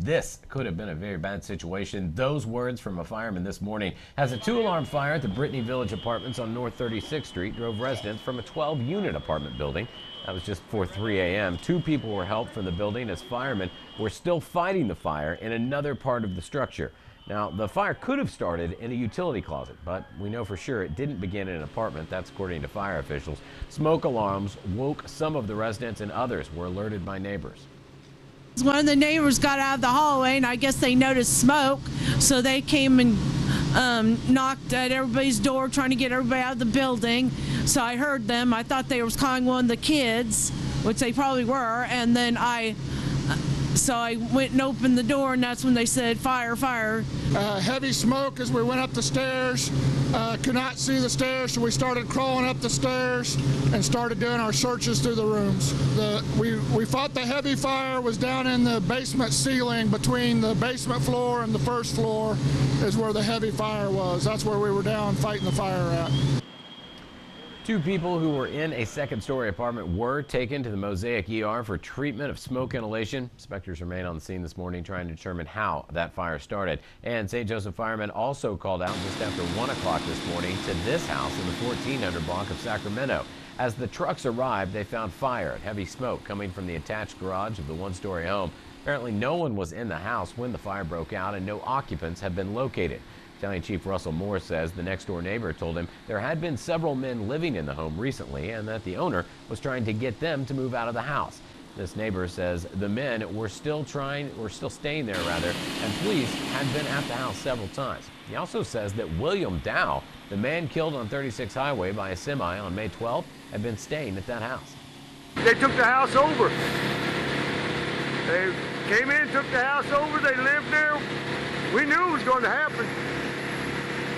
This could have been a very bad situation. Those words from a fireman this morning as a 2-alarm fire at the Brittany Village apartments on North 36th Street drove residents from a 12-unit apartment building. That was just before 3 a.m. 2 people were helped from the building as firemen were still fighting the fire in another part of the structure. Now, the fire could have started in a utility closet, but we know for sure it didn't begin in an apartment. That's according to fire officials. Smoke alarms woke some of the residents and others were alerted by neighbors. One of the neighbors got out of the hallway and I guess they noticed smoke, so they came and knocked at everybody's door trying to get everybody out of the building. So I heard them. I thought they was calling one of the kids, which they probably were, and then I went and opened the door, and that's when they said fire, fire. Heavy smoke as we went up the stairs. Could not see the stairs, so we started crawling up the stairs and started doing our searches through the rooms. We thought the heavy fire was down in the basement ceiling between the basement floor and the first floor is where the heavy fire was. That's where we were down fighting the fire at. 2 people who were in a second-story apartment were taken to the Mosaic ER for treatment of smoke inhalation. Inspectors remain on the scene this morning trying to determine how that fire started. And St. Joseph firemen also called out just after 1 o'clock this morning to this house in the 1400 block of Sacramento. As the trucks arrived, they found fire and heavy smoke coming from the attached garage of the 1-story home. Apparently, no one was in the house when the fire broke out and no occupants have been located. Battalion Chief Russell Moore says the next-door neighbor told him there had been several men living in the home recently and that the owner was trying to get them to move out of the house. This neighbor says the men were still staying there, and police had been at the house several times. He also says that William Dow, the man killed on 36 Highway by a semi on May 12th, had been staying at that house. They took the house over. They came in, took the house over, they lived there. We knew it was going to happen.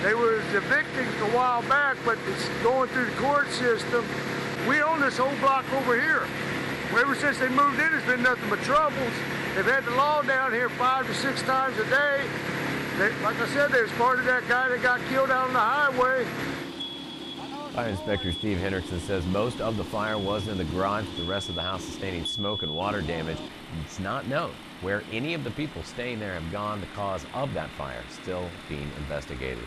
They was evicting a while back, but it's going through the court system. We own this whole block over here. Ever since they moved in, it's been nothing but troubles. They've had the law down here 5 to 6 times a day. Like I said, they was part of that guy that got killed out on the highway. Fire Inspector Steve Hendrickson says most of the fire was in the garage, with the rest of the house sustaining smoke and water damage. It's not known where any of the people staying there have gone. The cause of that fire still being investigated.